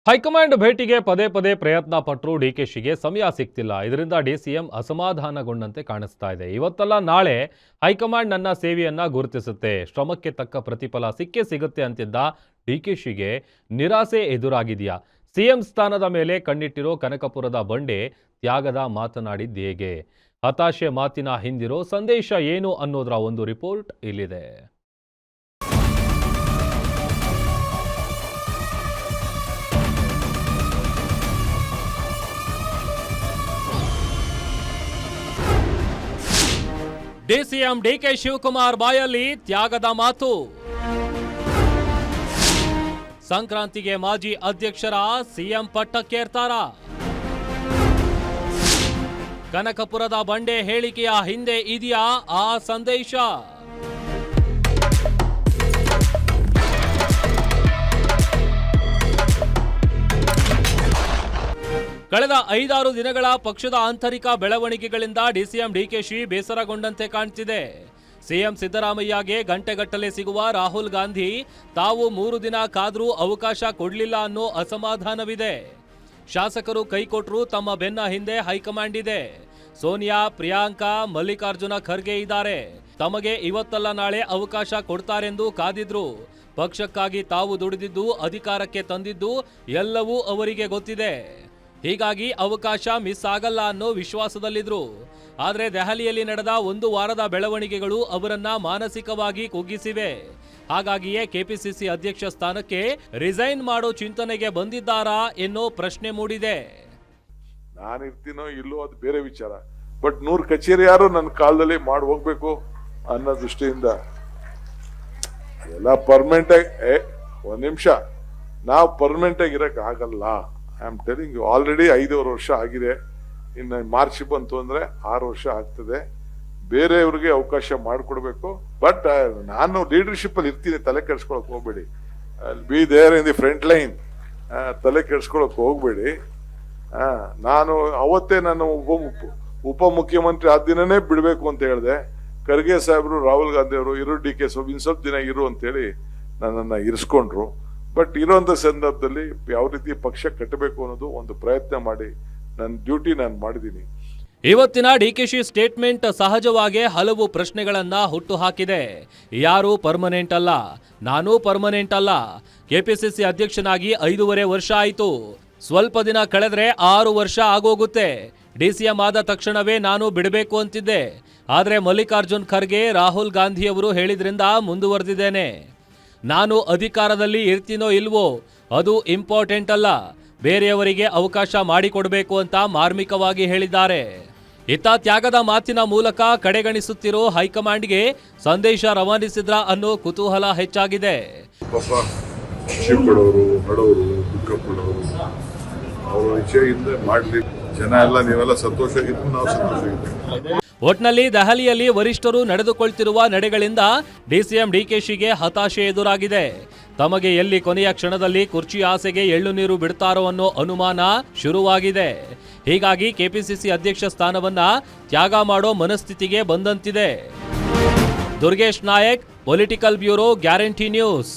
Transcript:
High command ಭೇಟಿಗೆ ಪದೇ ಪದೇ ಪ್ರಯತ್ನ ಪಟ್ಟರು ಡಿಕೆಶಿಗೆ ಸಮಯ ಸಿಗ್ತಿಲ್ಲ. ಇದರಿಂದ ಡಿಸಿಎಂ ಅಸಮಾಧಾನಗೊಂಡಂತೆ ಕಾಣಿಸ್ತಾ ಇದೆ. ಇವತ್ತಲ್ಲ ನಾಳೆ ಹೈಕಮಾಂಡ್ ನನ್ನ ಸೇವೆಯನ್ನ ಗುರುತಿಸುತ್ತೆ, ಶ್ರಮಕ್ಕೆ ತಕ್ಕ ಪ್ರತಿಫಲ ಸಿಕ್ಕೇ ಸಿಗುತ್ತೆ ಅಂತಿದ್ದ ಡಿಕೆಶಿಗೆ ನಿರಾಸೆ ಎದುರಾಗಿದೆಯಾ? ಸಿಎಂ ಸ್ಥಾನದ ಮೇಲೆ ಕಣ್ಣಿಟ್ಟಿರೋ ಕನಕಪುರದ ಬಂಡೆ ತ್ಯಾಗದ ಮಾತನಾಡಿದ್ದು ಹೇಗೆ? ಹತಾಶೆ ಮಾತಿನ ಹಿಂದಿರೋ ಸಂದೇಶ ಏನು ಅನ್ನೋದರ ಒಂದು ರಿಪೋರ್ಟ್ ಇಲ್ಲಿದೆ. ಡಿಸಿಎಂ ಡಿಕೆ ಶಿವಕುಮಾರ್ ಬಾಯಲ್ಲಿ ತ್ಯಾಗದ ಮಾತು. ಸಂಕ್ರಾಂತಿಗೆ ಮಾಜಿ ಅಧ್ಯಕ್ಷರ ಸಿಎಂ ಪಟ್ಟಕ್ಕೇರ್ತಾರ? ಕನಕಪುರದ ಬಂಡೆ ಹೇಳಿಕೆಯ ಹಿಂದೆ ಇದೆಯಾ ಆ ಸಂದೇಶ? ಕಳೆದ 5-6 ದಿನಗಳ ಪಕ್ಷದ ಆಂತರಿಕ ಬೆಳವಣಿಗೆಗಳಿಂದ ಡಿಸಿಎಂ ಡಿಕೆಶಿ ಬೇಸರಗೊಂಡಂತೆ ಕಾಣ್ತಿದೆ. ಸಿಎಂ ಸಿದ್ದರಾಮಯ್ಯಗೆ ಗಂಟೆಗಟ್ಟಲೆ ಸಿಗುವ ರಾಹುಲ್ ಗಾಂಧಿ ತಾವು 3 ದಿನ ಕಾದ್ರೂ ಅವಕಾಶ ಕೊಡಲಿಲ್ಲ ಅನ್ನೋ ಅಸಮಾಧಾನವಿದೆ. ಶಾಸಕರು ಕೈಕೊಟ್ರು, ತಮ್ಮ ಬೆನ್ನ ಹಿಂದೆ ಹೈಕಮಾಂಡ್ ಇದೆ. ಸೋನಿಯಾ, ಪ್ರಿಯಾಂಕಾ, ಮಲ್ಲಿಕಾರ್ಜುನ ಖರ್ಗೆ ಇದ್ದಾರೆ. ತಮಗೆ ಇವತ್ತಲ್ಲ ನಾಳೆ ಅವಕಾಶ ಕೊಡ್ತಾರೆಂದು ಕಾದಿದ್ರು. ಪಕ್ಷಕ್ಕಾಗಿ ತಾವು ದುಡಿದಿದ್ದು, ಅಧಿಕಾರಕ್ಕೆ ತಂದಿದ್ದು ಎಲ್ಲವೂ ಅವರಿಗೆ ಗೊತ್ತಿದೆ. ಹೀಗಾಗಿ ಅವಕಾಶ ಮಿಸ್ ಆಗಲ್ಲ ಅನ್ನೋ ವಿಶ್ವಾಸದಲ್ಲಿದ್ರು. ಆದರೆ ದೆಹಲಿಯಲ್ಲಿ ನಡೆದ 1 ವಾರದ ಬೆಳವಣಿಗೆಗಳು ಅವರನ್ನ ಮಾನಸಿಕವಾಗಿ ಕುಗ್ಗಿಸಿವೆ. ಹಾಗಾಗಿಯೇ ಕೆಪಿಸಿಸಿ ಅಧ್ಯಕ್ಷ ಸ್ಥಾನಕ್ಕೆ ರಿಸೈನ್ ಮಾಡೋ ಚಿಂತನೆಗೆ ಬಂದಿದ್ದಾರಾ ಎನ್ನೋ ಪ್ರಶ್ನೆ ಮೂಡಿದೆ. ನಾನಿರ್ತೀನೋ ಇಲ್ಲೋ ಅದು ಬೇರೆ ವಿಚಾರ, ಬಟ್ 100 ಕಚೇರಿ ಯಾರು ನನ್ನ ಕಾಲದಲ್ಲಿ ಮಾಡಿ ಹೋಗ್ಬೇಕು ಅನ್ನೋ ದೃಷ್ಟಿಯಿಂದ ಎಲ್ಲ ಪರ್ಮನೆಂಟ್ ಆಗಿ ಒಂದ್ ನಿಮಿಷ ನಾವು ಪರ್ಮನೆಂಟ್ ಆಗಿ ಇರಕ್ ಆಗಲ್ಲ. I am telling you, already 5 ವರ್ಷ ಆಗಿದೆ. ಇನ್ನು ಮಾರ್ಚ್ ಬಂತು ಅಂದ್ರೆ 6 ವರ್ಷ ಆಗ್ತದೆ. ಬೇರೆಯವ್ರಿಗೆ ಅವಕಾಶ ಮಾಡಿಕೊಡ್ಬೇಕು. ಬಟ್ ನಾನು ಲೀಡರ್ಶಿಪ್ ಅಲ್ಲಿ ಇರ್ತೀನಿ, ತಲೆ ಕೆಡ್ಸ್ಕೊಳಕ್ ಹೋಗ್ಬೇಡಿ. Be there in the front line, ತಲೆ ಕೆಡ್ಸ್ಕೊಳಕ್ ಹೋಗ್ಬೇಡಿ. ನಾನು ಅವತ್ತೇ ನಾನು ಉಪಮುಖ್ಯಮಂತ್ರಿ ಆದ ದಿನನೇ ಬಿಡ್ಬೇಕು ಅಂತ ಹೇಳಿದೆ. ಖರ್ಗೆ ಸಾಹೇಬರು, ರಾಹುಲ್ ಗಾಂಧಿ ಅವರು ಇರೋ ಡಿಕೆ ಸ್ವಲ್ಪ ದಿನ ಇರು ಅಂತೇಳಿ ನನ್ನನ್ನು ಇರಿಸ್ಕೊಂಡ್ರು. ಬಟ್ ಇರೋಂಥ ಸಂದರ್ಭದಲ್ಲಿ ಯಾವ ರೀತಿ ಪಕ್ಷ ಕಟ್ಟಬೇಕು ಅನ್ನೋದು ಒಂದು ಪ್ರಯತ್ನ ಮಾಡಿ ನನ್ನ ಡ್ಯೂಟಿ ನಾನು ಮಾಡಿದ್ದೀನಿ. ಇವತ್ತಿನ ಡಿಕೆಶಿ ಸ್ಟೇಟ್ಮೆಂಟ್ ಸಹಜವಾಗಿ ಹಲವು ಪ್ರಶ್ನೆಗಳನ್ನ ಹುಟ್ಟು ಹಾಕಿದೆ. ಯಾರು ಪರ್ಮನೆಂಟ್ ಅಲ್ಲ, ನಾನೂ ಪರ್ಮನೆಂಟ್ ಅಲ್ಲ. ಕೆಪಿಸಿಸಿ ಅಧ್ಯಕ್ಷನಾಗಿ 5.5 ವರ್ಷ ಆಯಿತು. ಸ್ವಲ್ಪ ದಿನ ಕಳೆದ್ರೆ 6 ವರ್ಷ ಆಗೋಗುತ್ತೆ. ಡಿಸಿಎಂ ಆದ ತಕ್ಷಣವೇ ನಾನು ಬಿಡಬೇಕು ಅಂತಿದ್ದೆ. ಆದರೆ ಮಲ್ಲಿಕಾರ್ಜುನ್ ಖರ್ಗೆ, ರಾಹುಲ್ ಗಾಂಧಿಯವರು ಹೇಳಿದ್ರಿಂದ ಮುಂದುವರೆದಿದ್ದೇನೆ. ನಾನು ಅಧಿಕಾರದಲ್ಲಿ ಇರ್ತೀನೋ ಇಲ್ವೋ ಅದು ಇಂಪಾರ್ಟೆಂಟ್ ಅಲ್ಲ, ಬೇರೆಯವರಿಗೆ ಅವಕಾಶ ಮಾಡಿಕೊಡ್ಬೇಕು ಅಂತ ಮಾರ್ಮಿಕವಾಗಿ ಹೇಳಿದ್ದಾರೆ. ಇತ್ತ ತ್ಯಾಗದ ಮಾತಿನ ಮೂಲಕ ಕಡೆಗಣಿಸುತ್ತಿರೋ ಹೈಕಮಾಂಡ್ಗೆ ಸಂದೇಶ ರವಾನಿಸಿದ್ರ ಅನ್ನೋ ಕುತೂಹಲ ಹೆಚ್ಚಾಗಿದೆ. ಜನ ಎಲ್ಲ ನೀವೆಲ್ಲ ಸಂತೋಷವಾಗಿದ್ದು ನಾವು ಸಂತೋಷವಾಗಿದ್ದೇವೆ. ಒಟ್ನಲ್ಲಿ ದೆಹಲಿಯಲ್ಲಿ ವರಿಷ್ಠರು ನಡೆದುಕೊಳ್ತಿರುವ ನಡೆಗಳಿಂದ ಡಿಸಿಎಂ ಡಿಕೆಶಿಗೆ ಹತಾಶೆ ಎದುರಾಗಿದೆ. ತಮಗೆ ಎಲ್ಲಿ ಕೊನೆಯ ಕ್ಷಣದಲ್ಲಿ ಕುರ್ಚಿ ಆಸೆಗೆ ಎಳ್ಳು ನೀರು ಬಿಡ್ತಾರೋ ಅನ್ನೋ ಅನುಮಾನ ಶುರುವಾಗಿದೆ. ಹೀಗಾಗಿ ಕೆಪಿಸಿಸಿ ಅಧ್ಯಕ್ಷ ಸ್ಥಾನವನ್ನ ತ್ಯಾಗ ಮಾಡೋ ಮನಸ್ಥಿತಿಗೆ ಬಂದಂತಿದೆ. Durgesh Nayak, political bureau, guarantee news.